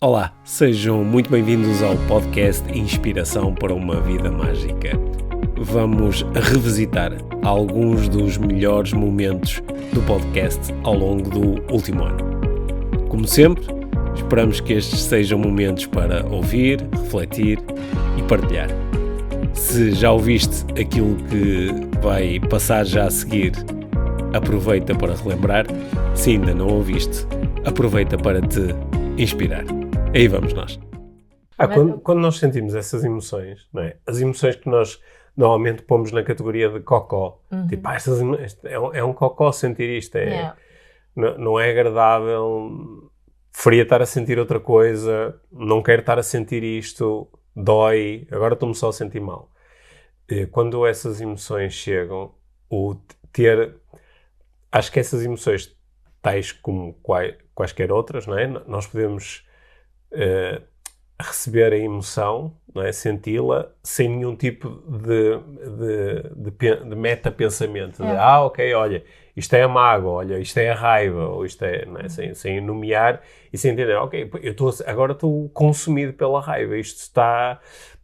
Olá, sejam muito bem-vindos ao podcast Inspiração para uma Vida Mágica. Vamos revisitar alguns dos melhores momentos do podcast ao longo do último ano. Como sempre, esperamos que estes sejam momentos para ouvir, refletir e partilhar. Se já ouviste aquilo que vai passar já a seguir, aproveita para relembrar. Se ainda não ouviste, aproveita para te inspirar. Aí vamos nós. Quando nós sentimos essas emoções, não é? As emoções que nós normalmente pomos na categoria de cocó, tipo, é um cocó sentir isto, não é agradável, preferia estar a sentir outra coisa, não quero estar a sentir isto, dói, agora estou-me só a sentir mal. Quando essas emoções chegam, acho que essas emoções, tais como quaisquer outras, não é? Nós podemos receber a emoção, não é? Senti-la sem nenhum tipo de meta-pensamento. Ok, olha, isto é a mágoa, olha, isto é a raiva, ou isto é, não é? Sem nomear e sem entender, ok, agora estou consumido pela raiva, isto está,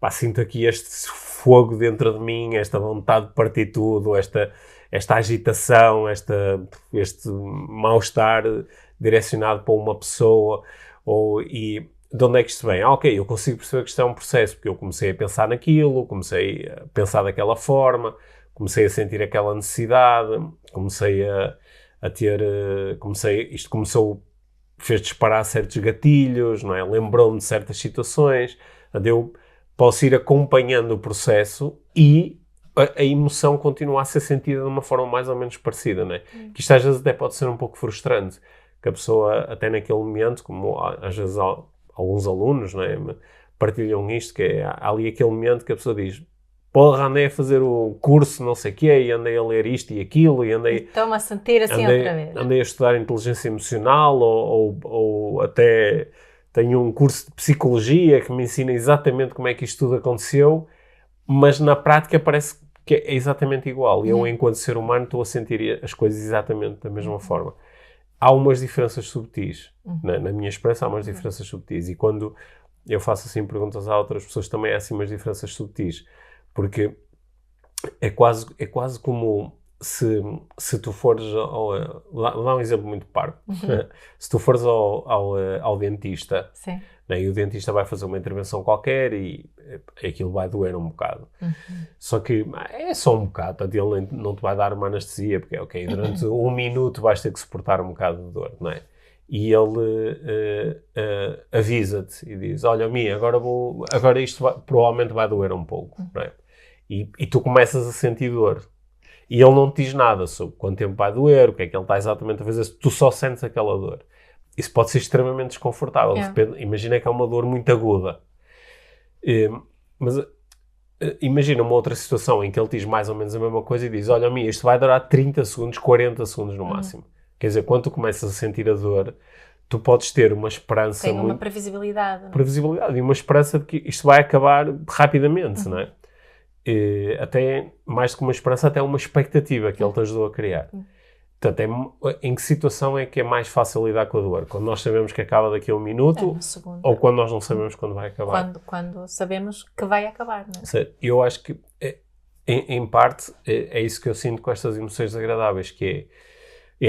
sinto aqui este fogo dentro de mim, esta vontade de partir tudo, esta agitação, este mal-estar direcionado para uma pessoa, e de onde é que isto vem? Ok, eu consigo perceber que isto é um processo, porque eu comecei a pensar naquilo, comecei a pensar daquela forma, comecei a sentir aquela necessidade, fez disparar certos gatilhos, não é? Lembrou-me de certas situações, eu posso ir acompanhando o processo e a emoção continua a ser sentida de uma forma mais ou menos parecida, não é? Que isto às vezes até pode ser um pouco frustrante, que a pessoa, até naquele momento, como às vezes alguns alunos, não é, partilham isto, que é, há ali aquele momento que a pessoa diz, porra, andei a fazer o curso não sei o quê, e andei a ler isto e aquilo, e estou-me a sentir assim outra vez. Andei a estudar inteligência emocional, ou até tenho um curso de psicologia que me ensina exatamente como é que isto tudo aconteceu, mas na prática parece que é exatamente igual. E eu, enquanto ser humano, estou a sentir as coisas exatamente da mesma forma. Há umas diferenças subtis. Na minha experiência, há umas diferenças subtis. E quando eu faço assim perguntas a outras pessoas, também há assim umas diferenças subtis. Porque é quase como se tu fores vou dar um exemplo muito parvo. Se tu fores ao dentista, Sim. Né, e o dentista vai fazer uma intervenção qualquer e aquilo vai doer um bocado. Só que é só um bocado, ele não te vai dar uma anestesia, porque ok, durante um minuto vais ter que suportar um bocado de dor, não é? E ele avisa-te e diz, olha, Mia, agora isto provavelmente vai doer um pouco, não é? E tu começas a sentir dor. E ele não te diz nada sobre quanto tempo vai doer, o que é que ele está exatamente a fazer, tu só sentes aquela dor. Isso pode ser extremamente desconfortável. Imagina que é uma dor muito aguda. Mas imagina uma outra situação em que ele diz mais ou menos a mesma coisa e diz, olha, Mia, isto vai durar 30 segundos, 40 segundos no máximo. Quer dizer, quando tu começas a sentir a dor, tu podes ter uma esperança... Tem uma previsibilidade. Não é? Previsibilidade e uma esperança de que isto vai acabar rapidamente, não é? Até, mais do que uma esperança, até uma expectativa que ele te ajudou a criar. Portanto, em que situação é que é mais fácil lidar com a dor? Quando nós sabemos que acaba daqui a um minuto ou quando nós não sabemos quando vai acabar? Quando sabemos que vai acabar, não é? Eu acho que, em parte, é isso que eu sinto com estas emoções desagradáveis, que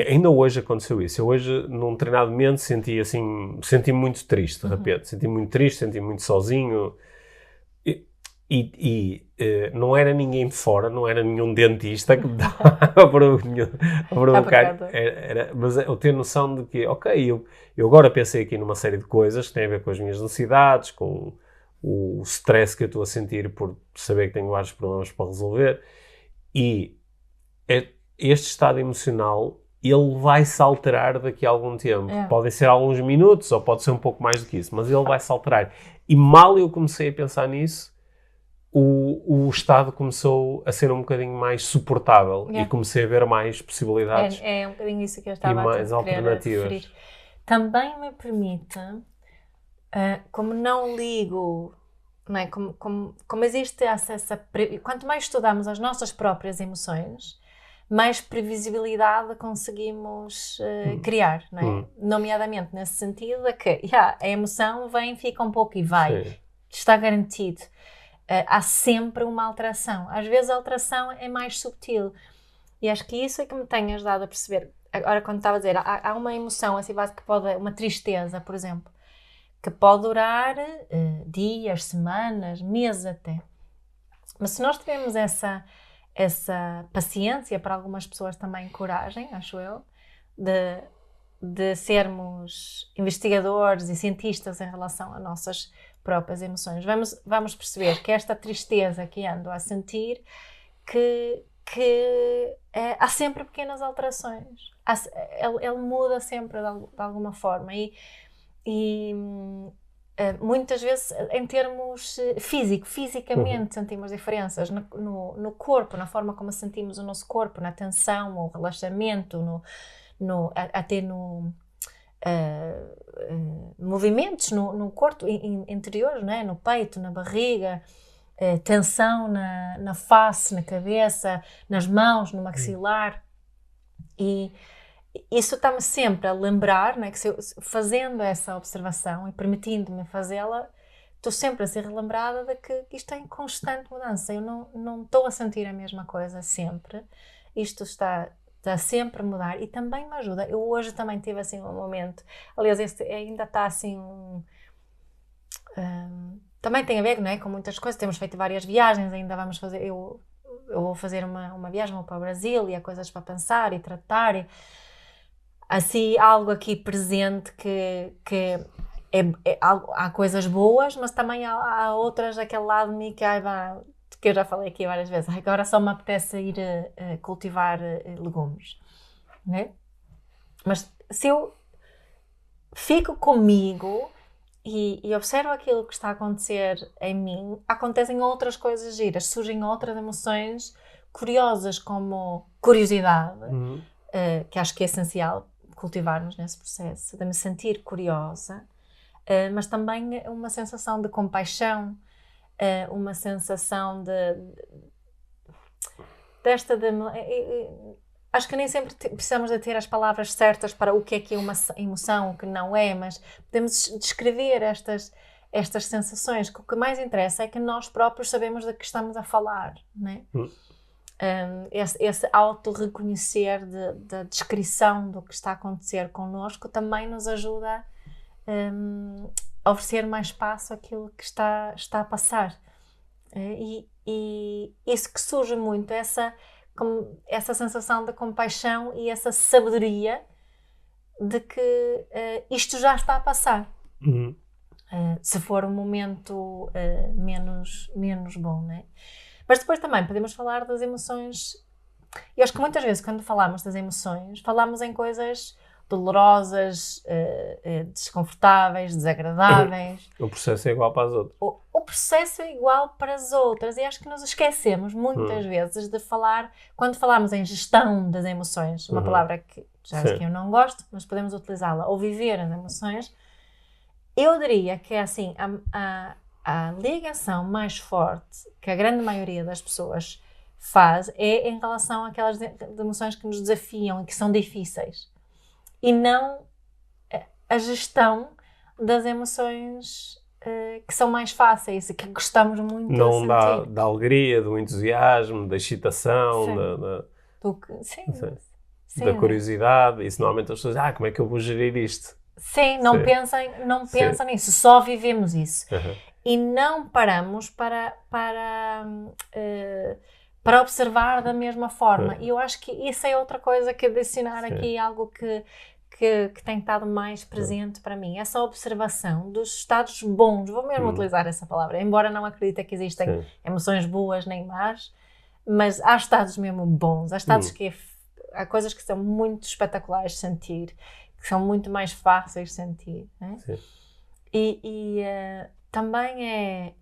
ainda hoje aconteceu isso. Eu hoje, num treinado momento, senti-me muito triste, de repente. Senti-me muito triste, senti-me muito sozinho. Não era ninguém de fora, não era nenhum dentista que me dava a provocar. Mas eu tenho noção de que, ok, eu agora pensei aqui numa série de coisas que têm a ver com as minhas necessidades, com o stress que eu estou a sentir por saber que tenho vários problemas para resolver, e este estado emocional, ele vai-se alterar daqui a algum tempo. Podem ser alguns minutos, ou pode ser um pouco mais do que isso, mas ele vai-se alterar. E mal eu comecei a pensar nisso, o estado começou a ser um bocadinho mais suportável e comecei a ver mais possibilidades. É um bocadinho isso que eu estava mais a querer alternativas. referir. Também me permite, como não ligo, não é? Como existe acesso quanto mais estudamos as nossas próprias emoções, mais previsibilidade conseguimos criar, não é? Nomeadamente nesse sentido de que a emoção vem, fica um pouco e vai. Sim. Está garantido. Há sempre uma alteração. Às vezes a alteração é mais subtil. E acho que isso é que me tem ajudado a perceber. Agora, quando estava a dizer, há uma emoção assim básica que pode, uma tristeza, por exemplo, que pode durar dias, semanas, meses até. Mas se nós tivermos essa paciência, para algumas pessoas também coragem, acho eu, de sermos investigadores e cientistas em relação a nossas próprias emoções, vamos perceber que esta tristeza que ando a sentir, que há sempre pequenas alterações, ele muda sempre de alguma forma e muitas vezes em termos fisicamente sentimos diferenças no corpo, na forma como sentimos o nosso corpo, na tensão, o relaxamento, até no movimentos no corpo interior, não é? No peito, na barriga, tensão na face, na cabeça, nas mãos, no maxilar. E isso está-me sempre a lembrar, não é? Que fazendo essa observação e permitindo-me fazê-la, estou sempre a ser relembrada de que isto é em constante mudança. Eu não estou a sentir a mesma coisa sempre. Isto está sempre a mudar e também me ajuda. Eu hoje também tive assim um momento, aliás, este ainda está assim também tem a ver, não é, com muitas coisas. Temos feito várias viagens, ainda vamos fazer, eu vou fazer uma viagem, vou para o Brasil e há coisas para pensar e tratar assim, algo aqui presente que há coisas boas, mas também há outras daquele lado de mim que eu já falei aqui várias vezes, agora só me apetece ir cultivar legumes, não é? Mas se eu fico comigo e observo aquilo que está a acontecer em mim, acontecem outras coisas giras, surgem outras emoções curiosas, como curiosidade, que acho que é essencial cultivarmos nesse processo, de me sentir curiosa, mas também uma sensação de compaixão, uma sensação acho que nem sempre precisamos de ter as palavras certas para o que é uma emoção, o que não é, mas podemos descrever estas sensações, que o que mais interessa é que nós próprios sabemos de que estamos a falar, não é? Esse auto-reconhecer da descrição do que está a acontecer connosco também nos ajuda a oferecer mais espaço àquilo que está a passar. E isso que surge muito, essa sensação de compaixão e essa sabedoria de que isto já está a passar. Se for um momento menos bom, não é? Mas depois também podemos falar das emoções. Eu acho que muitas vezes quando falamos das emoções, falamos em coisas dolorosas, desconfortáveis, desagradáveis. O processo é igual para as outras. O processo é igual para as outras e acho que nos esquecemos muitas vezes de falar, quando falamos em gestão das emoções, uma palavra que já que eu não gosto, mas podemos utilizá-la, ou viver as emoções, eu diria que é assim, a ligação mais forte que a grande maioria das pessoas faz é em relação àquelas emoções que nos desafiam e que são difíceis. E não a gestão das emoções que são mais fáceis e que gostamos muito de sentir. Não da alegria, do entusiasmo, da excitação, da curiosidade. Isso normalmente as pessoas como é que eu vou gerir isto? Sim, não pensam nisso, só vivemos isso. E não paramos para observar da mesma forma. E eu acho que isso é outra coisa que adicionar aqui, algo que tem estado mais presente para mim. Essa observação dos estados bons, vou mesmo utilizar essa palavra, embora não acredite que existem emoções boas nem más, mas há estados mesmo bons, há estados há coisas que são muito espetaculares de sentir, que são muito mais fáceis de sentir, né? E também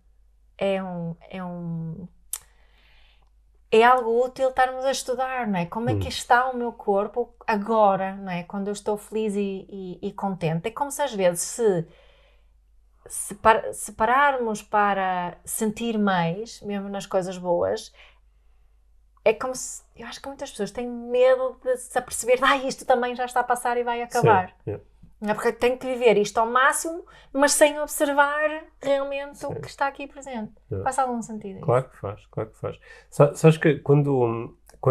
é algo útil estarmos a estudar, não é? Como é que está o meu corpo agora, não é? Quando eu estou feliz e contente. É como se às vezes se pararmos para sentir mais, mesmo nas coisas boas, é como se, eu acho que muitas pessoas têm medo de se aperceber, isto também já está a passar e vai acabar. Sim. É porque tenho que viver isto ao máximo, mas sem observar realmente o que está aqui presente. Faz algum sentido isso? Claro que faz. Sabes que quando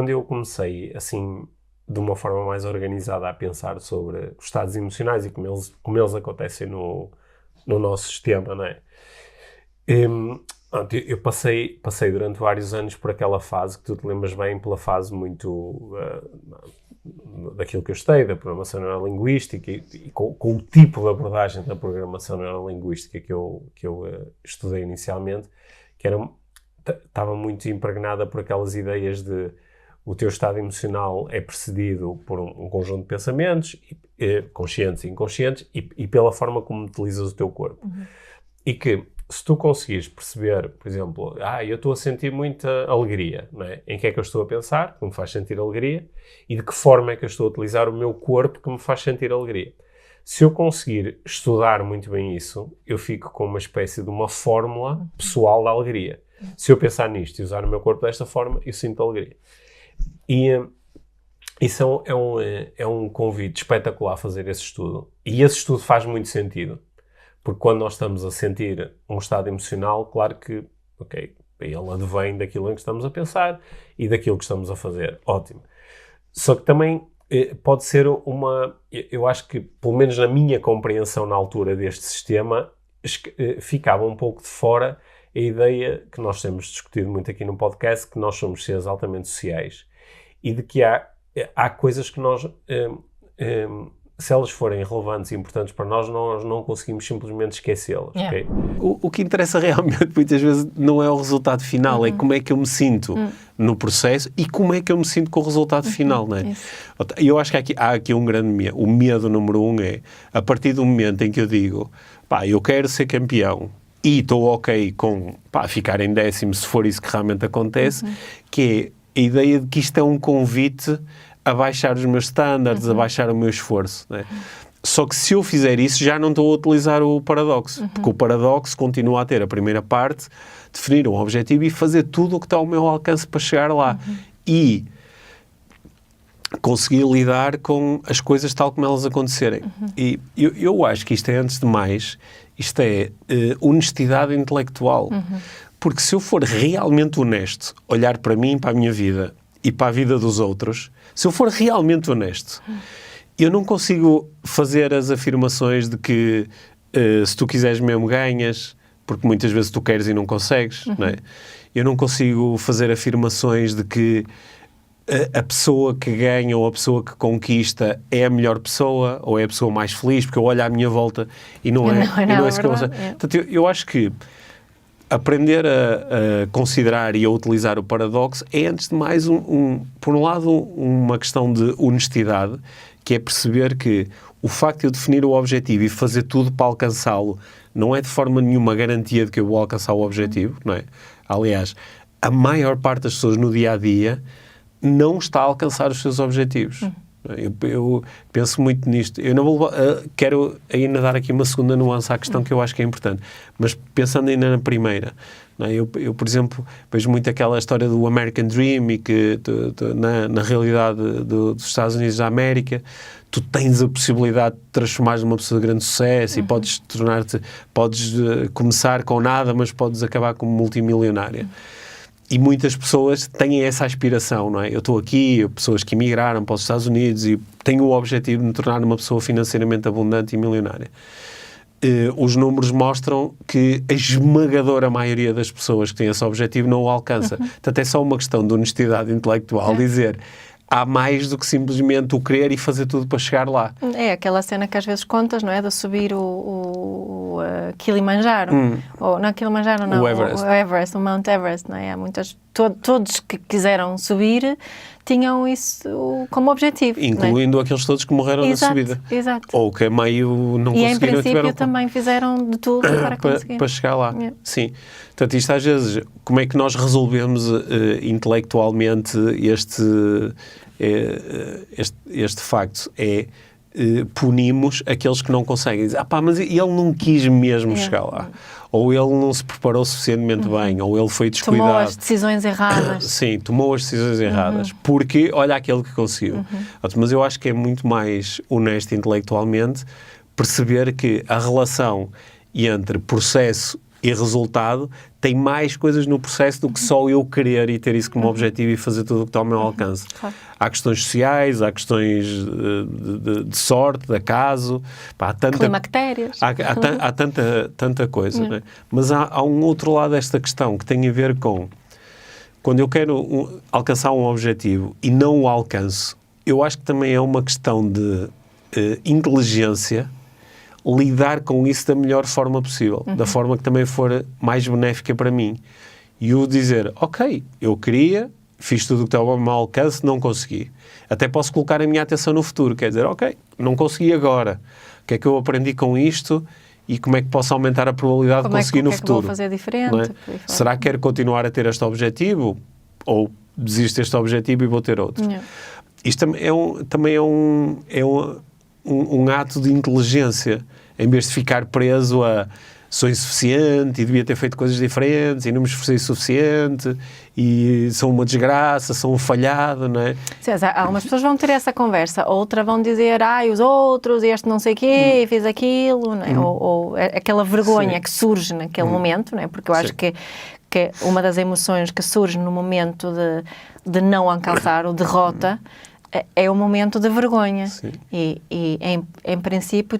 eu comecei, assim, de uma forma mais organizada a pensar sobre os estados emocionais e como eles acontecem no nosso sistema, não é? Eu passei durante vários anos por aquela fase que tu te lembras bem, pela fase muito daquilo que eu estudei, da programação neurolinguística e com o tipo de abordagem da programação neurolinguística que eu estudei inicialmente, que estava muito impregnada por aquelas ideias de o teu estado emocional é precedido por um conjunto de pensamentos, conscientes e inconscientes, e pela forma como utilizas o teu corpo. E que, se tu conseguires perceber, por exemplo, eu estou a sentir muita alegria, não é? Em que é que eu estou a pensar, que me faz sentir alegria, e de que forma é que eu estou a utilizar o meu corpo que me faz sentir alegria. Se eu conseguir estudar muito bem isso, eu fico com uma espécie de uma fórmula pessoal da alegria. Se eu pensar nisto e usar o meu corpo desta forma, eu sinto alegria. E isso é um convite espetacular a fazer esse estudo. E esse estudo faz muito sentido. Porque quando nós estamos a sentir um estado emocional, claro que, ele advém daquilo em que estamos a pensar e daquilo que estamos a fazer. Ótimo. Só que também pode ser eu acho que, pelo menos na minha compreensão na altura deste sistema, ficava um pouco de fora a ideia que nós temos discutido muito aqui no podcast, que nós somos seres altamente sociais e de que há coisas que nós... se elas forem relevantes e importantes para nós não conseguimos simplesmente esquecê-las. Okay? O que interessa realmente muitas vezes não é o resultado final, é como é que eu me sinto no processo e como é que eu me sinto com o resultado final. Não é? Eu acho que há aqui um grande medo. O medo número 1 é, a partir do momento em que eu digo, eu quero ser campeão e estou ok com ficar em 10º, se for isso que realmente acontece, que é a ideia de que isto é um convite a baixar os meus estándares, a baixar o meu esforço. Né? Só que se eu fizer isso, já não estou a utilizar o paradoxo. Porque o paradoxo continua a ter a primeira parte, definir um objetivo e fazer tudo o que está ao meu alcance para chegar lá. E conseguir lidar com as coisas tal como elas acontecerem. E eu acho que isto é, antes de mais, isto é honestidade intelectual. Porque se eu for realmente honesto, olhar para mim, para a minha vida e para a vida dos outros, se eu for realmente honesto, eu não consigo fazer as afirmações de que se tu quiseres mesmo ganhas, porque muitas vezes tu queres e não consegues, não é? Eu não consigo fazer afirmações de que a pessoa que ganha ou a pessoa que conquista é a melhor pessoa ou é a pessoa mais feliz, porque eu olho à minha volta e não é isso que eu faço. Portanto, eu acho que aprender a considerar e a utilizar o paradoxo é, antes de mais, por um lado, uma questão de honestidade, que é perceber que o facto de eu definir o objetivo e fazer tudo para alcançá-lo não é de forma nenhuma garantia de que eu vou alcançar o objetivo, não é? Aliás, a maior parte das pessoas no dia-a-dia não está a alcançar os seus objetivos. Eu penso muito nisto. Eu não vou, quero ainda dar aqui uma segunda nuance à questão que eu acho que é importante, mas pensando ainda na primeira, não é? Eu, por exemplo, vejo muito aquela história do American Dream e que na realidade dos Estados Unidos da América tu tens a possibilidade de transformar numa pessoa de grande sucesso e podes começar com nada, mas podes acabar como multimilionária. E muitas pessoas têm essa aspiração, não é? Eu estou aqui, pessoas que emigraram para os Estados Unidos e tenho o objetivo de me tornar uma pessoa financeiramente abundante e milionária. Os números mostram que a esmagadora maioria das pessoas que têm esse objetivo não o alcança. Portanto, é só uma questão de honestidade intelectual dizer... Há mais do que simplesmente o querer e fazer tudo para chegar lá. É aquela cena que às vezes contas, não é? De subir o Kilimanjaro. Ou, não, Kilimanjaro não. O Everest, o Mount Everest, não é? Há muitas... Todos que quiseram subir tinham isso como objetivo. Incluindo aqueles todos que morreram na subida. Exato. Ou que a meio não conseguiram. E em princípio também fizeram de tudo para conseguir. Para chegar lá. Sim. Portanto, isto às vezes, como é que nós resolvemos intelectualmente este facto? É punimos aqueles que não conseguem. Dizer, mas ele não quis mesmo chegar lá. Ou ele não se preparou suficientemente bem, ou ele foi descuidado. Tomou as decisões erradas. Sim, tomou as decisões erradas. Porque olha aquele que conseguiu. Mas eu acho que é muito mais honesto intelectualmente perceber que a relação entre processo e resultado tem mais coisas no processo do que só eu querer e ter isso como objetivo e fazer tudo o que está ao meu alcance. Claro. Há questões sociais, há questões de sorte, de acaso, há tanta... Climactérias. Há tanta coisa, não é? Mas há um outro lado desta questão que tem a ver com quando eu quero alcançar um objetivo e não o alcanço, eu acho que também é uma questão de inteligência lidar com isso da melhor forma possível, da forma que também for mais benéfica para mim. E eu dizer, ok, eu queria, fiz tudo o que estava ao meu alcance, não consegui. Até posso colocar a minha atenção no futuro, quer dizer, ok, não consegui agora. O que é que eu aprendi com isto e como é que posso aumentar a probabilidade de conseguir no futuro? Como é que vou fazer diferente? Não é? Será que quero continuar a ter este objetivo? Ou desisto deste objetivo e vou ter outro? Não. Isto também é um ato de inteligência, em vez de ficar preso a sou insuficiente e devia ter feito coisas diferentes e não me esforcei o suficiente e sou uma desgraça, sou um falhado, não é? Sim, algumas pessoas vão ter essa conversa, outras vão dizer, os outros, este não sei o quê, e fiz aquilo, não é? Ou aquela vergonha que surge naquele momento, não é? Porque eu acho que uma das emoções que surge no momento de não alcançar o derrota é o momento de vergonha. E em princípio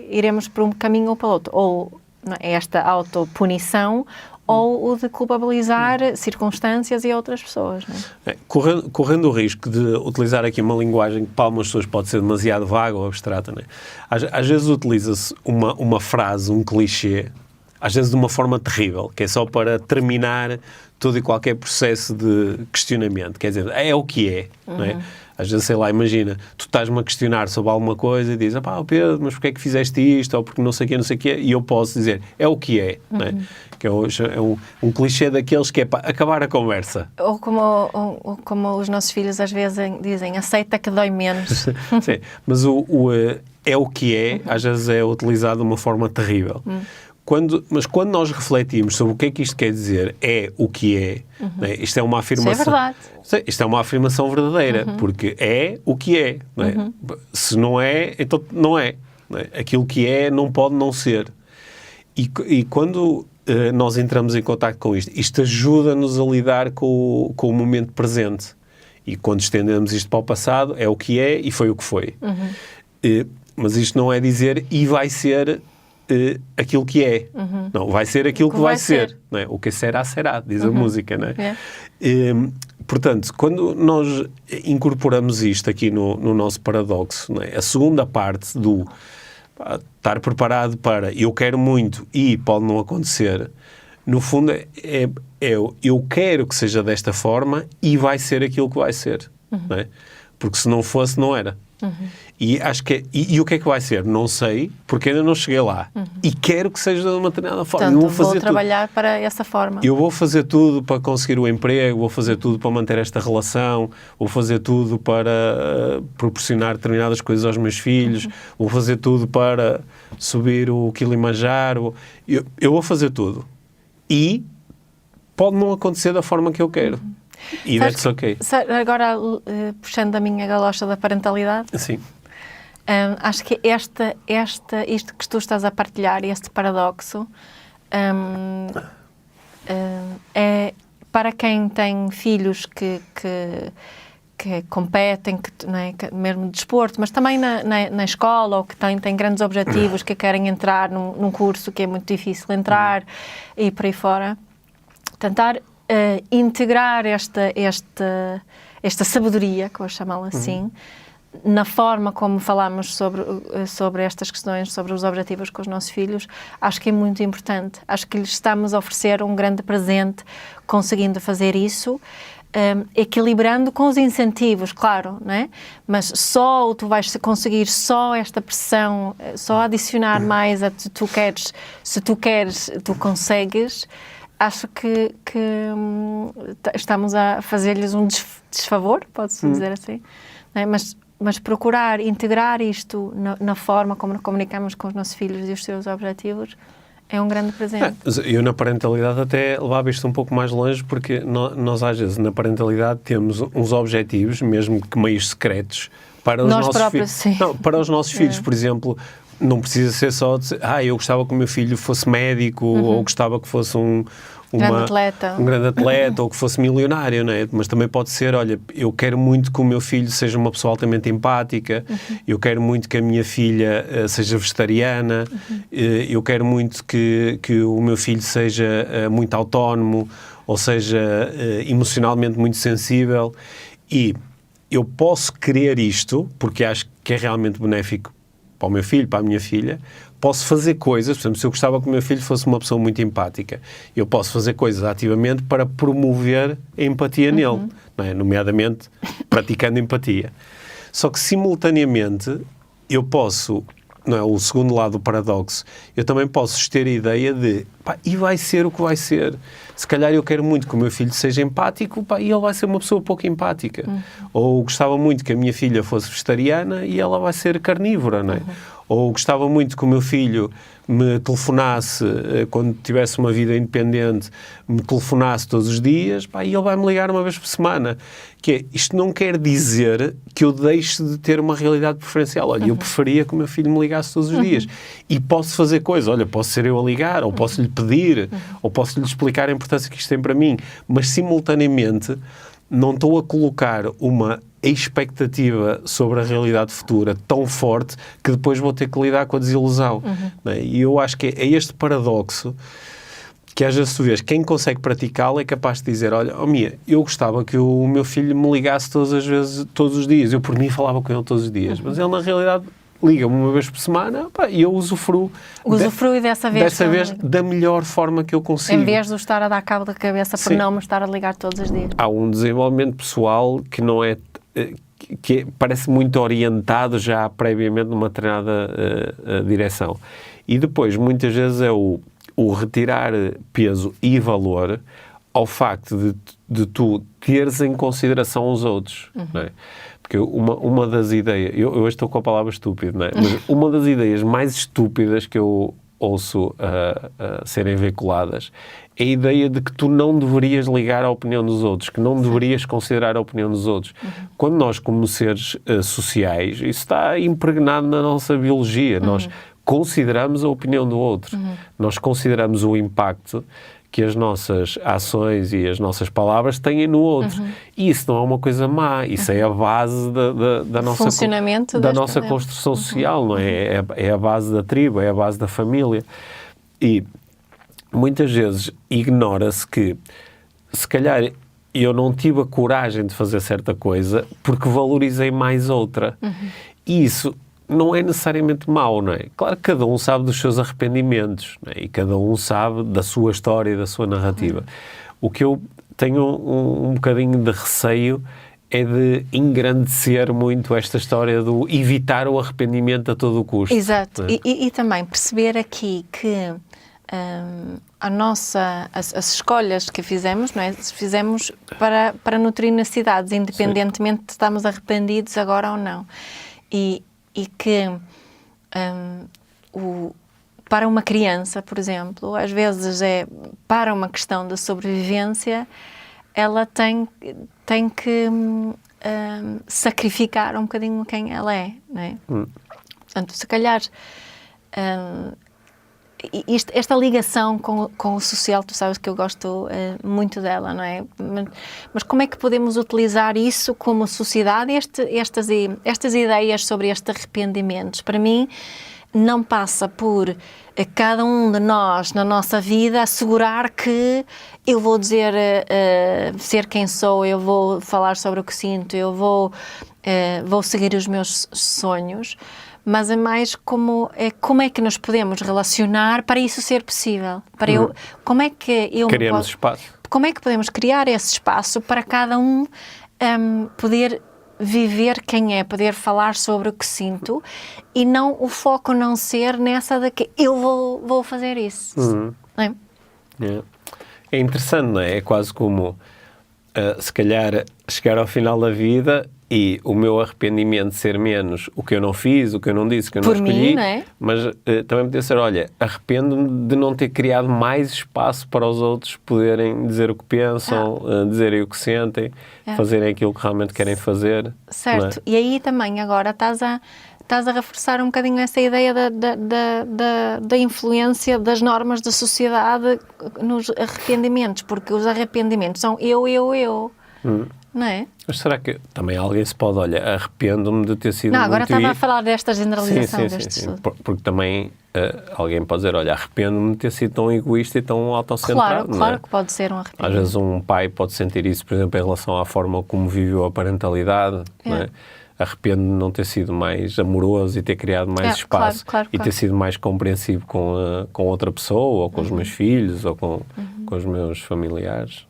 iremos por um caminho ou para o outro, ou esta autopunição ou o de culpabilizar circunstâncias e outras pessoas. Não é? Correndo o risco de utilizar aqui uma linguagem que para algumas pessoas pode ser demasiado vaga ou abstrata, não é? Às vezes utiliza-se uma frase, um clichê, às vezes de uma forma terrível, que é só para terminar todo e qualquer processo de questionamento. Quer dizer, é o que é, não é? Às vezes, sei lá, imagina, tu estás-me a questionar sobre alguma coisa e dizes, Pedro, mas porquê é que fizeste isto? Ou porque não sei o quê, e eu posso dizer, é o que é, não é? Que é um clichê daqueles que é para acabar a conversa. Ou como os nossos filhos às vezes dizem, aceita que dói menos. Sim, mas é o que é, às vezes é utilizado de uma forma terrível. Mas quando nós refletimos sobre o que é que isto quer dizer, é o que é, né? Isto é uma afirmação... Isso é verdade. Isto é uma afirmação verdadeira, porque é o que é. Não é? Se não é, então não é. Não é? Aquilo que é não pode não ser. E quando nós entramos em contacto com isto ajuda-nos a lidar com o momento presente. E quando estendemos isto para o passado, é o que é e foi o que foi. Mas isto não é dizer e vai ser... aquilo que é. Não, vai ser aquilo que vai ser. Não é? O que será, será, diz a música. Não é? Portanto, quando nós incorporamos isto aqui no nosso paradoxo, não é? A segunda parte do estar preparado para eu quero muito e pode não acontecer, no fundo eu quero que seja desta forma e vai ser aquilo que vai ser. Não é? Porque se não fosse, não era. E acho que e o que é que vai ser? Não sei, porque ainda não cheguei lá. E quero que seja de uma determinada forma. Portanto, vou trabalhar para essa forma. Eu vou fazer tudo para conseguir o emprego, vou fazer tudo para manter esta relação, vou fazer tudo para proporcionar determinadas coisas aos meus filhos, vou fazer tudo para subir o Kilimanjaro. Eu vou fazer tudo. E pode não acontecer da forma que eu quero. E that's ok. Agora, puxando a minha galocha da parentalidade, sim. Acho que isto que tu estás a partilhar, este paradoxo, é para quem tem filhos que competem, não é, mesmo de desporto, mas também na escola, ou que têm grandes objetivos, que querem entrar num curso que é muito difícil entrar, e por aí fora. Tentar integrar esta sabedoria, que eu vou chamá-la assim, na forma como falamos sobre estas questões, sobre os objetivos com os nossos filhos, acho que é muito importante. Acho que lhes estamos a oferecer um grande presente conseguindo fazer isso, equilibrando com os incentivos, claro, não é? Mas só tu vais conseguir só esta pressão, só adicionar mais a se tu queres, tu consegues. Acho que estamos a fazer-lhes um desfavor, pode-se dizer assim, não é? Mas mas procurar integrar isto na forma como comunicamos com os nossos filhos e os seus objetivos é um grande presente. Eu na parentalidade até levava isto um pouco mais longe, porque nós às vezes na parentalidade temos uns objetivos, mesmo que meios secretos, para os nossos filhos. Não, para os nossos filhos, por exemplo, não precisa ser só de eu gostava que o meu filho fosse médico, ou gostava que fosse um grande atleta ou que fosse milionário, não é? Mas também pode ser, olha, eu quero muito que o meu filho seja uma pessoa altamente empática, eu quero muito que a minha filha seja vegetariana, eu quero muito que o meu filho seja muito autónomo, ou seja, emocionalmente muito sensível, e eu posso querer isto, porque acho que é realmente benéfico para o meu filho, para a minha filha. Posso fazer coisas, por exemplo, se eu gostava que o meu filho fosse uma pessoa muito empática, eu posso fazer coisas ativamente para promover a empatia nele, não é? Nomeadamente praticando empatia. Só que, simultaneamente, eu posso, não é, o segundo lado do paradoxo, eu também posso ter a ideia de, e vai ser o que vai ser. Se calhar eu quero muito que o meu filho seja empático, e ele vai ser uma pessoa pouco empática. Ou gostava muito que a minha filha fosse vegetariana e ela vai ser carnívora, não é? Ou gostava muito que o meu filho me telefonasse, quando tivesse uma vida independente, me telefonasse todos os dias, e ele vai-me ligar uma vez por semana. Isto não quer dizer que eu deixe de ter uma realidade preferencial. Olha, eu preferia que o meu filho me ligasse todos os dias. E posso fazer coisas. Olha, posso ser eu a ligar, ou posso lhe pedir, ou posso lhe explicar a importância que isto tem para mim. Mas, simultaneamente, não estou a colocar uma expectativa sobre a realidade futura tão forte que depois vou ter que lidar com a desilusão. E eu acho que é este paradoxo que às vezes tu vês, quem consegue praticá-lo é capaz de dizer, olha, Mia, eu gostava que o meu filho me ligasse todas as vezes, todos os dias. Eu por mim falava com ele todos os dias, mas ele na realidade liga-me uma vez por semana, e eu usufruo dessa vez da melhor forma que eu consigo. Em vez de estar a dar cabo da cabeça por não me estar a ligar todos os dias. Há um desenvolvimento pessoal que não é parece muito orientado já previamente numa determinada direção. E depois, muitas vezes, é o retirar peso e valor ao facto de tu teres em consideração os outros, não é? Porque uma das ideias... Eu hoje estou com a palavra estúpido, não é? Mas uma das ideias mais estúpidas que eu ouço serem veiculadas é a ideia de que tu não deverias ligar à opinião dos outros, que não deverias considerar a opinião dos outros. Quando nós, como seres sociais, isso está impregnado na nossa biologia, nós consideramos a opinião do outro, nós consideramos o impacto que as nossas ações e as nossas palavras têm no outro. E isso não é uma coisa má, isso é a base da nossa funcionamento da nossa construção social, não é? É a base da tribo, é a base da família. E muitas vezes ignora-se que, se calhar, eu não tive a coragem de fazer certa coisa porque valorizei mais outra. E isso não é necessariamente mau, não é? Claro que cada um sabe dos seus arrependimentos, não é? E cada um sabe da sua história e da sua narrativa. O que eu tenho um bocadinho de receio é de engrandecer muito esta história do evitar o arrependimento a todo o custo. Exato. É? E também perceber aqui que as escolhas que fizemos, não é? Fizemos para nutrir necessidades, independentemente de estarmos arrependidos agora ou não. E que para uma criança, por exemplo, às vezes para uma questão de sobrevivência, ela tem que sacrificar um bocadinho quem ela é, não é? Portanto, se calhar esta ligação com o social, tu sabes que eu gosto muito dela, não é? Mas como é que podemos utilizar isso como sociedade? Estas ideias sobre estes arrependimentos, para mim, não passa por cada um de nós, na nossa vida, assegurar que eu vou dizer, ser quem sou, eu vou falar sobre o que sinto, eu vou seguir os meus sonhos, mas é mais como é que nos podemos relacionar para isso ser possível. Como é que podemos criar esse espaço para cada um poder viver quem é, poder falar sobre o que sinto e não o foco não ser nessa de que eu vou fazer isso. Não é? É interessante, não é? É quase como, se calhar, chegar ao final da vida E o meu arrependimento ser menos o que eu não fiz, o que eu não disse, o que eu não escolhi, mim, não é? Mas também podia ser, olha, arrependo-me de não ter criado mais espaço para os outros poderem dizer o que pensam, dizerem o que sentem, fazerem aquilo que realmente querem fazer. Certo, É? e aí também agora estás a reforçar um bocadinho essa ideia da influência das normas da sociedade nos arrependimentos, porque os arrependimentos são eu. Não é? Mas será que também alguém se pode, olha, arrependo-me de ter sido Não, agora muito... estava a falar desta generalização. Sim. Porque também alguém pode dizer, olha, arrependo-me de ter sido tão egoísta e tão autocentrado. Claro que pode ser um arrependimento. Às vezes um pai pode sentir isso, por exemplo, em relação à forma como viveu a parentalidade, não é? Arrependo-me de não ter sido mais amoroso e ter criado mais espaço e ter sido mais compreensivo com outra pessoa, ou com os meus filhos, ou com os meus familiares.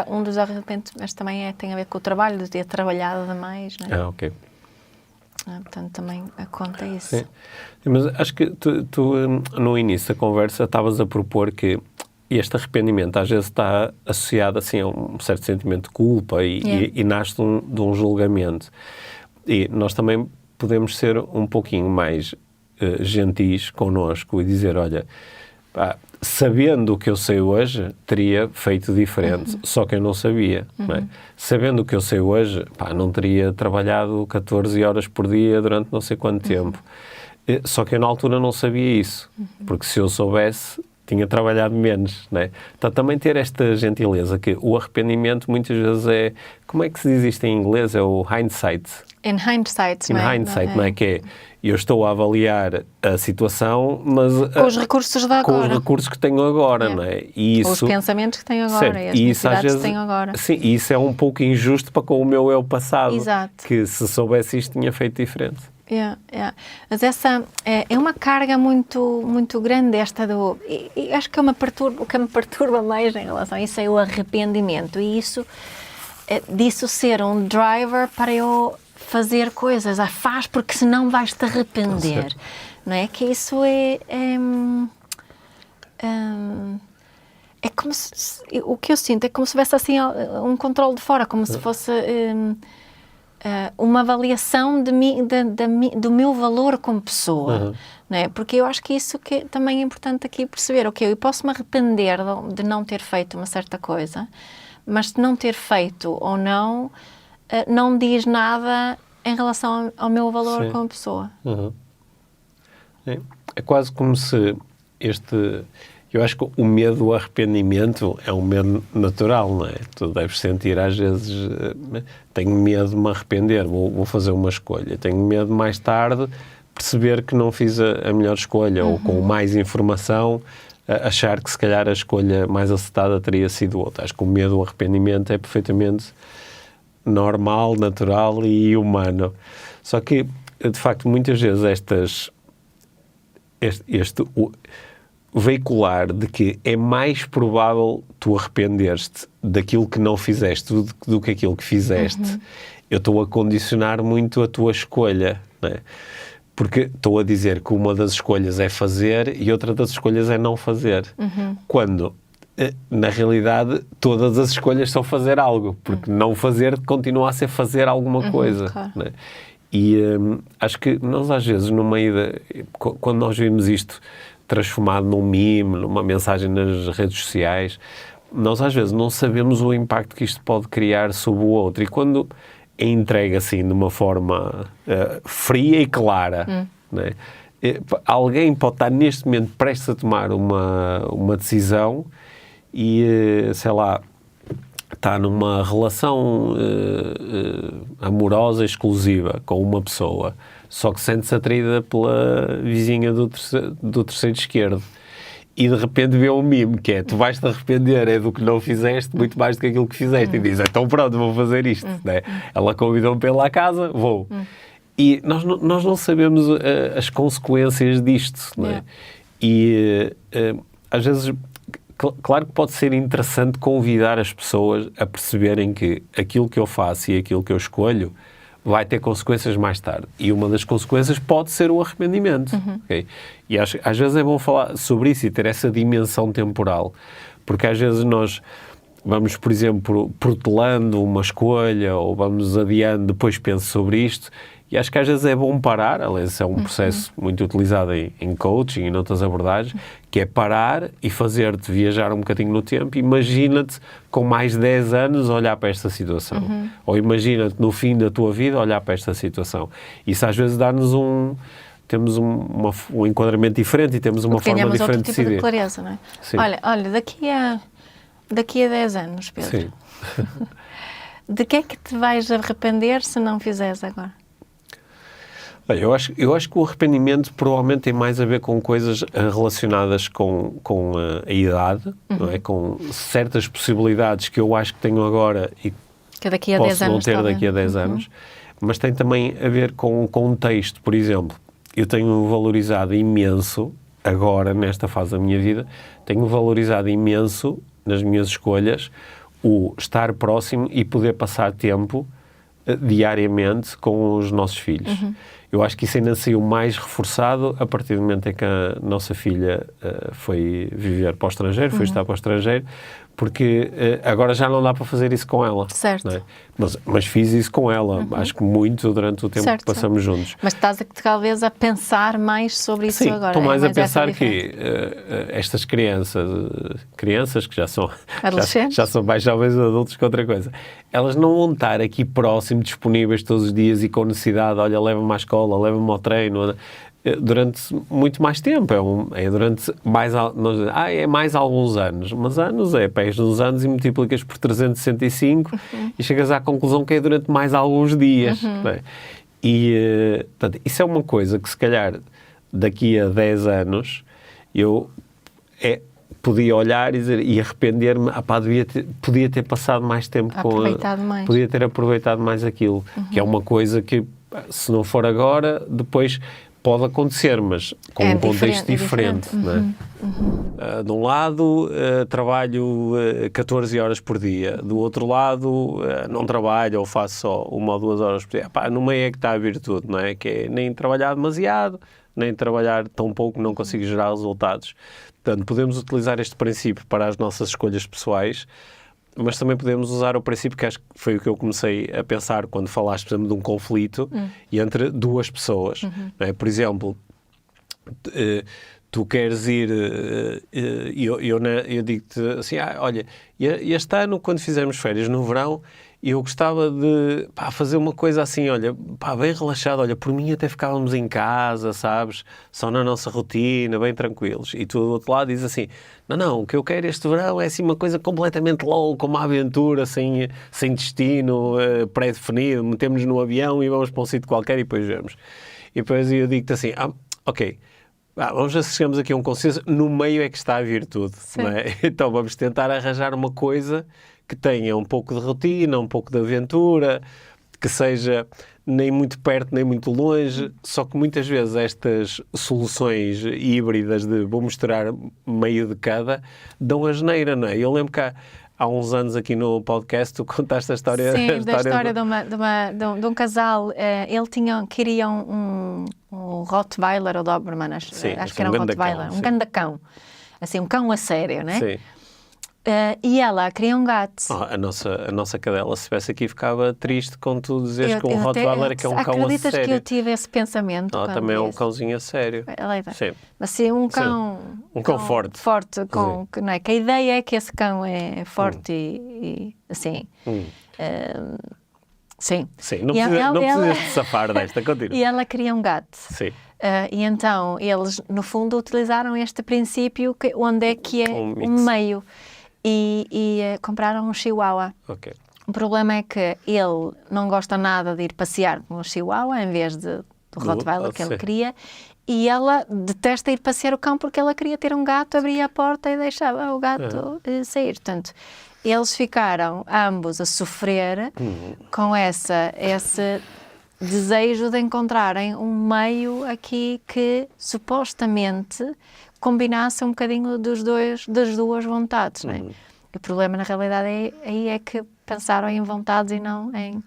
Um dos arrependimentos também tem a ver com o trabalho, de ter trabalhado demais, não é? Ok. Portanto, também conta isso. Sim. Mas acho que tu no início da conversa estavas a propor que este arrependimento às vezes está associado assim, a um certo sentimento de culpa e nasce de um julgamento. E nós também podemos ser um pouquinho mais gentis connosco e dizer, olha, sabendo o que eu sei hoje, teria feito diferente, só que eu não sabia. Não é? Sabendo o que eu sei hoje, não teria trabalhado 14 horas por dia durante não sei quanto tempo. Só que eu na altura não sabia isso, porque se eu soubesse, tinha trabalhado menos, não é? Então, também ter esta gentileza, que o arrependimento muitas vezes é, como é que se diz isto em inglês? É o hindsight. In hindsight, não é? Não é? Que é, eu estou a avaliar a situação, mas... Com os recursos de agora. Com os recursos que tenho agora, não é? E isso, os pensamentos que tenho agora, e as necessidades que tenho agora. Sim, e isso é um pouco injusto para com o meu eu passado. Exato. Que se soubesse isto, tinha feito diferente. Mas essa é uma carga muito, muito grande esta do... E acho que o que me perturba mais em relação a isso é o arrependimento. E isso, disso ser um driver para eu fazer coisas. Faz porque senão vais-te arrepender. Não é? Que isso é como se... O que eu sinto é como se houvesse assim um controle de fora, como se fosse... uma avaliação do meu valor como pessoa, não é? Porque eu acho que isso que também é importante aqui perceber, eu posso me arrepender de não ter feito uma certa coisa, mas se não ter feito ou não, não diz nada em relação ao meu valor como pessoa. É quase como se eu acho que o medo do arrependimento é um medo natural, não é? Tu deves sentir, às vezes, tenho medo de me arrepender, vou fazer uma escolha. Tenho medo de, mais tarde, perceber que não fiz a melhor escolha, ou com mais informação, achar que, se calhar, a escolha mais acertada teria sido outra. Acho que o medo do arrependimento é perfeitamente normal, natural e humano. Só que, de facto, muitas vezes veicular de que é mais provável tu arrepender-te daquilo que não fizeste do que aquilo que fizeste. Eu estou a condicionar muito a tua escolha, não é? Porque estou a dizer que uma das escolhas é fazer e outra das escolhas é não fazer. Quando, na realidade, todas as escolhas são fazer algo, porque não fazer continua a ser fazer alguma coisa. Claro. Não é? E acho que nós, às vezes, no meio quando nós vimos isto transformado num meme, numa mensagem nas redes sociais, nós às vezes não sabemos o impacto que isto pode criar sobre o outro. E quando é entregue assim, de uma forma fria e clara, né? Alguém pode estar neste momento prestes a tomar uma decisão e, sei lá, está numa relação amorosa exclusiva com uma pessoa, só que sente-se atraída pela vizinha do terceiro esquerdo. E de repente vê um meme que é, tu vais-te arrepender do que não fizeste muito mais do que aquilo que fizeste. E diz, então pronto, vou fazer isto. Né? Ela convidou-me para ir lá à casa, vou. E nós não sabemos as consequências disto. Né? E às vezes, claro que pode ser interessante convidar as pessoas a perceberem que aquilo que eu faço e aquilo que eu escolho vai ter consequências mais tarde. E uma das consequências pode ser o arrependimento. Okay? E às vezes é bom falar sobre isso e ter essa dimensão temporal. Porque às vezes nós vamos, por exemplo, protelando uma escolha ou vamos adiando, depois penso sobre isto. E acho que às vezes é bom parar, aliás, é um processo muito utilizado em coaching e noutras abordagens, que é parar e fazer-te viajar um bocadinho no tempo. Imagina-te com mais 10 anos olhar para esta situação. Ou imagina-te no fim da tua vida olhar para esta situação. Isso às vezes dá-nos temos um enquadramento diferente e temos uma forma diferente de decidir. Outro tipo de clareza, não é? Sim. Olha, daqui a 10 anos, Pedro, Sim. de que é que te vais arrepender se não fizeres agora? Eu acho que o arrependimento provavelmente tem mais a ver com coisas relacionadas com a idade, não é? Com certas possibilidades que eu acho que tenho agora e que daqui a 10 anos, posso não ter daqui a 10 anos, mas tem também a ver com o contexto. Por exemplo, eu tenho valorizado imenso, agora nesta fase da minha vida, tenho valorizado imenso nas minhas escolhas o estar próximo e poder passar tempo diariamente com os nossos filhos. Eu acho que isso ainda saiu mais reforçado a partir do momento em que a nossa filha foi viver para o estrangeiro, foi estar para o estrangeiro, porque agora já não dá para fazer isso com ela. Certo. Não é? Mas fiz isso com ela, acho que muito durante o tempo que passamos juntos. Mas estás talvez a pensar mais sobre isso Sim, agora. Estou mais a pensar que estas crianças que já são mais jovens adultos que outra coisa, elas não vão estar aqui próximo, disponíveis todos os dias e com necessidade, olha, leva-me à escola, leva-me ao treino, durante muito mais tempo, é durante mais, é mais alguns anos, mas anos pegas uns anos e multiplicas por 365 e chegas à conclusão que é durante mais alguns dias. Não é? E, portanto, isso é uma coisa que se calhar daqui a 10 anos eu podia olhar e arrepender-me, podia ter passado mais tempo podia ter aproveitado mais aquilo, que é uma coisa que se não for agora, depois pode acontecer, mas com um contexto diferente. Não é? De um lado, trabalho 14 horas por dia. Do outro lado, não trabalho ou faço só 1 ou 2 horas por dia. No meio é que está a virtude, não é? Que é nem trabalhar demasiado, nem trabalhar tão pouco que não consigo gerar resultados. Portanto, podemos utilizar este princípio para as nossas escolhas pessoais, mas também podemos usar o princípio que acho que foi o que eu comecei a pensar quando falaste, por exemplo, de um conflito entre duas pessoas. Não é? Por exemplo, tu queres ir... eu digo-te assim, olha, este ano, quando fizermos férias no verão, eu gostava de fazer uma coisa assim, olha, bem relaxado, olha, por mim até ficávamos em casa, sabes, só na nossa rotina, bem tranquilos. E tu do outro lado dizes assim, não, o que eu quero este verão é assim uma coisa completamente louca, uma aventura sem destino pré-definido, metemos-nos no avião e vamos para um sítio qualquer e depois vemos. E depois eu digo-te assim, ok, vamos ver se chegamos aqui a um consenso, no meio é que está a virtude, não é? Então vamos tentar arranjar uma coisa que tenha um pouco de rotina, um pouco de aventura, que seja nem muito perto, nem muito longe, só que muitas vezes estas soluções híbridas de vou misturar meio de cada, dão a geneira, não é? Eu lembro que há uns anos aqui no podcast tu contaste a história... Sim, da história de um casal, queria um Rottweiler ou Doberman, acho que era um Rottweiler, um grande cão, assim, um cão a sério, não é? Sim. E ela queria um gato. A nossa cadela, se estivesse aqui, ficava triste quando tu dizes que um Rottweiler que é um cão a sério. Acreditas que eu tive esse pensamento? Também é um cãozinho a sério. Sim. Assim, um cão... Um cão forte. Forte, não é? Que a ideia é que esse cão é forte e assim... Sim. Não precisas de safar desta, continua. E ela queria um gato. Sim. E então, eles, no fundo, utilizaram este princípio onde é que é um meio. E compraram um chihuahua. Okay. O problema é que ele não gosta nada de ir passear com o chihuahua em vez do Rottweiler que ele queria, e ela detesta ir passear o cão porque ela queria ter um gato, abria a porta e deixava o gato sair. Portanto, eles ficaram ambos a sofrer com esse desejo de encontrarem um meio aqui que supostamente combinasse um bocadinho das duas vontades, não é? O problema na realidade é que pensaram em vontades e não em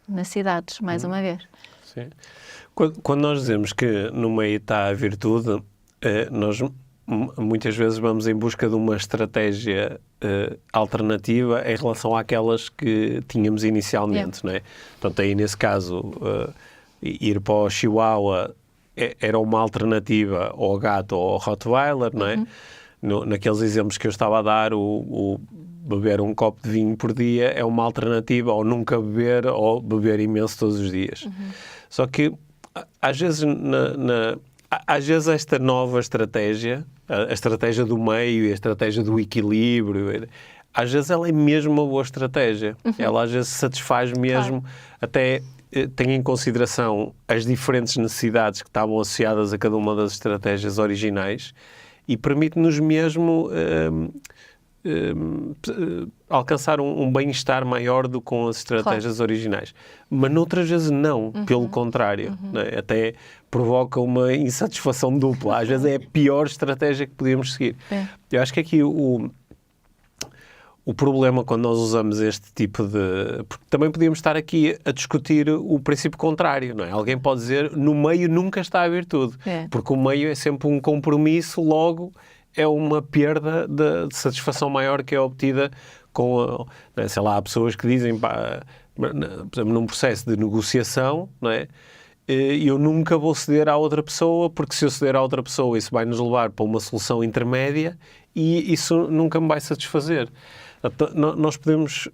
necessidades, mais uma vez. Sim. Quando nós dizemos que no meio está a virtude, nós muitas vezes vamos em busca de uma estratégia alternativa em relação àquelas que tínhamos inicialmente, não é? Portanto, aí nesse caso, ir para o Chihuahua era uma alternativa ao gato ou ao Rottweiler, não é? Naqueles exemplos que eu estava a dar, o beber um copo de vinho por dia é uma alternativa ao nunca beber ou beber imenso todos os dias. Só que, às vezes esta nova estratégia, a estratégia do meio e a estratégia do equilíbrio, às vezes ela é mesmo uma boa estratégia. Ela às vezes satisfaz mesmo, até tem em consideração as diferentes necessidades que estavam associadas a cada uma das estratégias originais e permite-nos mesmo alcançar um bem-estar maior do que com as estratégias originais. Mas noutras vezes não, pelo contrário. Né? Até provoca uma insatisfação dupla. Às vezes é a pior estratégia que podíamos seguir. Eu acho que aqui o problema quando nós usamos este tipo de... Porque também podíamos estar aqui a discutir o princípio contrário, não é? Alguém pode dizer, no meio nunca está a virtude. Porque o meio é sempre um compromisso, logo é uma perda de satisfação maior que é obtida com... sei lá, há pessoas que dizem, por exemplo, num processo de negociação, não é? Eu nunca vou ceder à outra pessoa, porque se eu ceder à outra pessoa, isso vai nos levar para uma solução intermédia e isso nunca me vai satisfazer. Nós podemos...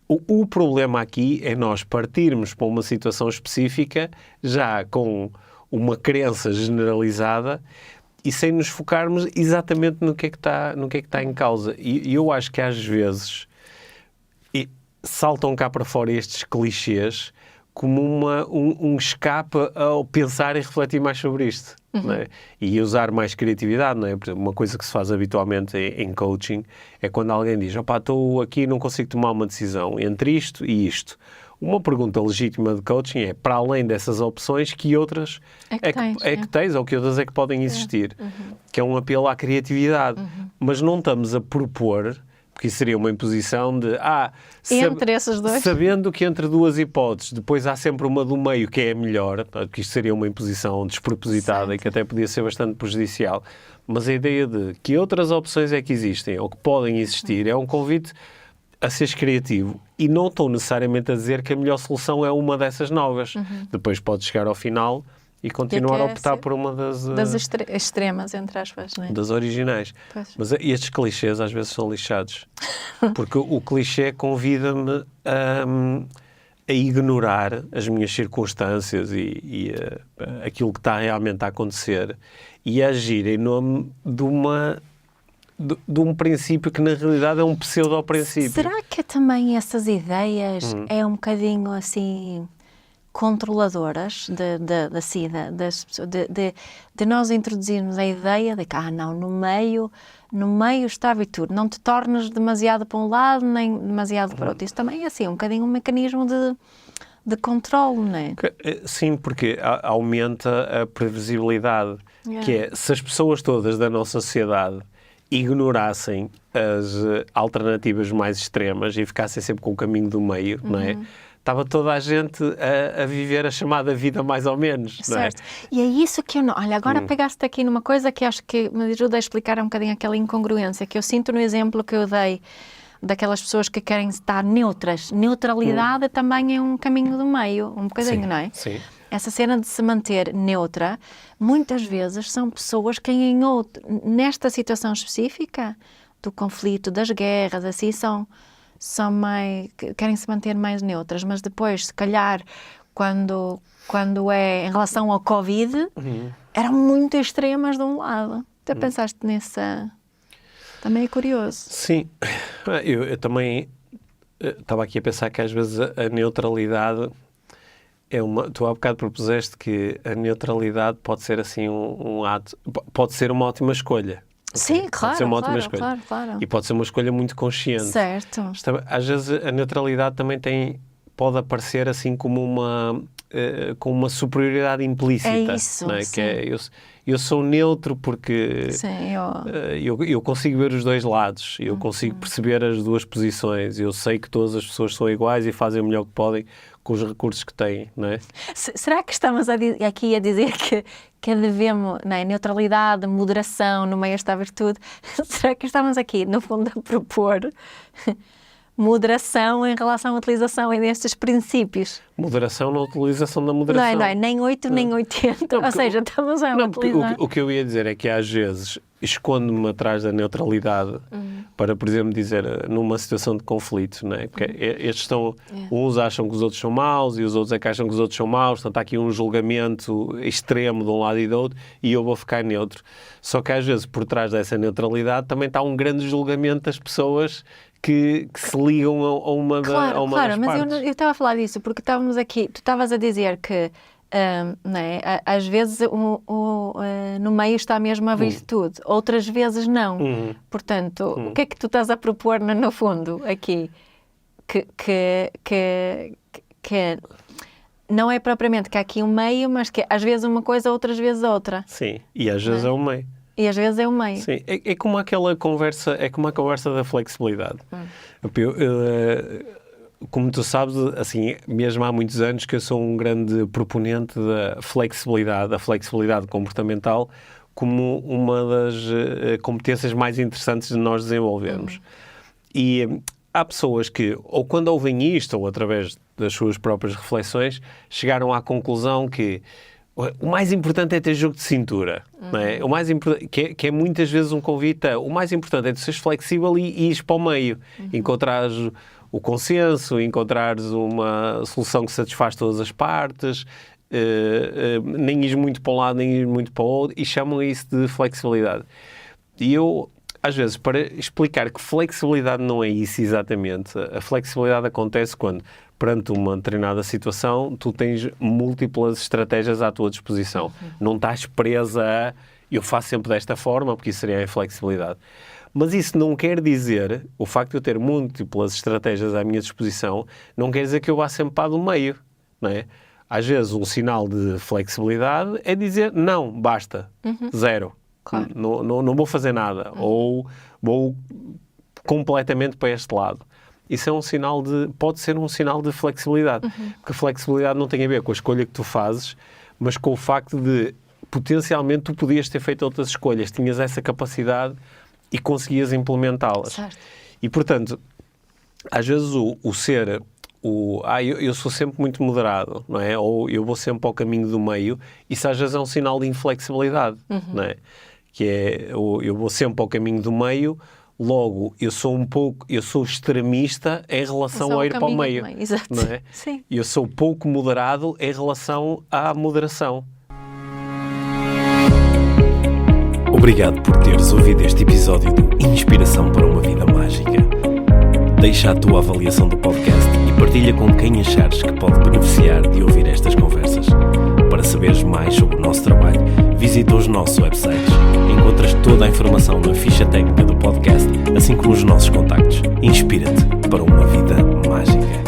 O problema aqui é nós partirmos para uma situação específica já com uma crença generalizada e sem nos focarmos exatamente no que é que está em causa. E eu acho que às vezes saltam cá para fora estes clichês como um escape ao pensar e refletir mais sobre isto. Não é? E usar mais criatividade. Não é? Por exemplo, uma coisa que se faz habitualmente em coaching é quando alguém diz, estou aqui e não consigo tomar uma decisão entre isto e isto. Uma pergunta legítima de coaching é, para além dessas opções, que outras é que tens ou que outras é que podem existir? Que é um apelo à criatividade. Mas não estamos a propor, porque isso seria uma imposição de, entre essas duas, sabendo que entre duas hipóteses, depois há sempre uma do meio que é a melhor, porque isto seria uma imposição despropositada e que até podia ser bastante prejudicial. Mas a ideia de que outras opções é que existem ou que podem existir é um convite a seres criativo e não estou necessariamente a dizer que a melhor solução é uma dessas novas. Depois podes chegar ao final e continuar a optar por uma das extremas, entre aspas, não é? Das originais. Pois. Mas estes clichês às vezes são lixados. Porque o clichê convida-me a ignorar as minhas circunstâncias e aquilo que está realmente a acontecer e a agir em nome de um princípio que na realidade é um pseudo-princípio. Será que também essas ideias é um bocadinho assim controladoras de nós introduzirmos a ideia de que no meio está a virtude, não te tornes demasiado para um lado nem demasiado para outro. Isso também é assim um bocadinho um mecanismo de controle, não é? Sim, porque aumenta a previsibilidade, que é, se as pessoas todas da nossa sociedade ignorassem as alternativas mais extremas e ficassem sempre com o caminho do meio, não é? Estava toda a gente a viver a chamada vida mais ou menos, não é? Certo. E é isso que eu não... Olha, agora pegaste aqui numa coisa que acho que me ajuda a explicar um bocadinho aquela incongruência que eu sinto no exemplo que eu dei daquelas pessoas que querem estar neutras. Neutralidade também é um caminho do meio, um bocadinho, sim, não é? Sim. Essa cena de se manter neutra, muitas vezes são pessoas que nesta situação específica do conflito, das guerras, assim, são mais, querem se manter mais neutras, mas depois, se calhar, quando é em relação ao Covid, eram muito extremas de um lado. Até pensaste nessa... Também é curioso. Sim, eu também estava aqui a pensar que às vezes a neutralidade é uma... Tu há bocado propuseste que a neutralidade pode ser assim um ato... Pode ser uma ótima escolha. Sim, okay? claro, pode ser uma ótima escolha. Claro. E pode ser uma escolha muito consciente. Certo. Às vezes a neutralidade também pode aparecer assim como com uma superioridade implícita. É isso, não é? sim. Que é, eu sou neutro porque eu consigo ver os dois lados, eu consigo perceber as duas posições, eu sei que todas as pessoas são iguais e fazem o melhor que podem com os recursos que têm, não é? Será que estamos aqui a dizer que devemos, não é, neutralidade, moderação no meio desta virtude? Será que estamos aqui, no fundo, a propor moderação em relação à utilização destes princípios? Moderação na utilização da moderação. Não é nem 8 nem 80, ou seja, estamos a utilizar... O que eu ia dizer é que às vezes escondo-me atrás da neutralidade para, por exemplo, dizer numa situação de conflito, não é? Porque estes estão... Uns acham que os outros são maus e os outros é que acham que os outros são maus, portanto há aqui um julgamento extremo de um lado e do outro e eu vou ficar neutro. Só que às vezes por trás dessa neutralidade também está um grande julgamento das pessoas que se ligam a uma das partes. Mas eu estava a falar disso porque estávamos aqui, tu estavas a dizer que não é? Às vezes no meio está mesmo a virtude, outras vezes não. Portanto, o que é que tu estás a propor no fundo aqui? Que não é propriamente que há aqui um meio, mas que às vezes uma coisa, outras vezes outra. Sim, e às vezes é um meio. E às vezes é o meio. Sim, é como aquela conversa, é como a conversa da flexibilidade. Como tu sabes, assim, mesmo há muitos anos que eu sou um grande proponente da flexibilidade comportamental como uma das competências mais interessantes de nós desenvolvermos. E há pessoas que, ou quando ouvem isto, ou através das suas próprias reflexões, chegaram à conclusão que o mais importante é ter jogo de cintura, não é? O mais importante, que é muitas vezes um convite o mais importante é tu seres flexível e ires para o meio, encontrares o consenso, encontrares uma solução que satisfaz todas as partes, nem ires muito para um lado, nem ires muito para o outro, e chamam isso de flexibilidade. E eu, às vezes, para explicar que flexibilidade não é isso exatamente, a flexibilidade acontece quando, perante uma determinada situação, tu tens múltiplas estratégias à tua disposição. Não estás presa a eu faço sempre desta forma, porque isso seria a inflexibilidade. Mas isso não quer dizer, o facto de eu ter múltiplas estratégias à minha disposição, não quer dizer que eu vá sempre para do meio, não é? Às vezes um sinal de flexibilidade é dizer não, basta, zero. Claro. Não vou fazer nada, ou vou completamente para este lado. Isso é um sinal pode ser um sinal de flexibilidade, porque a flexibilidade não tem a ver com a escolha que tu fazes, mas com o facto de, potencialmente, tu podias ter feito outras escolhas, tinhas essa capacidade e conseguias implementá-las. Certo. E, portanto, às vezes eu sou sempre muito moderado, não é? Ou eu vou sempre ao caminho do meio, isso às vezes é um sinal de inflexibilidade, não é? Que é, eu vou sempre ao caminho do meio, logo, eu sou extremista em relação a ir para o meio. Exato. Não é? Sim. Eu sou pouco moderado em relação à moderação. Obrigado por teres ouvido este episódio de Inspiração para uma Vida Mágica. Deixa a tua avaliação do podcast e partilha com quem achares que pode beneficiar de ouvir estas conversas. Para saberes mais sobre o nosso trabalho, visita os nossos websites. Encontras toda a informação na ficha técnica do podcast, assim como os nossos contactos. Inspira-te para uma vida mágica.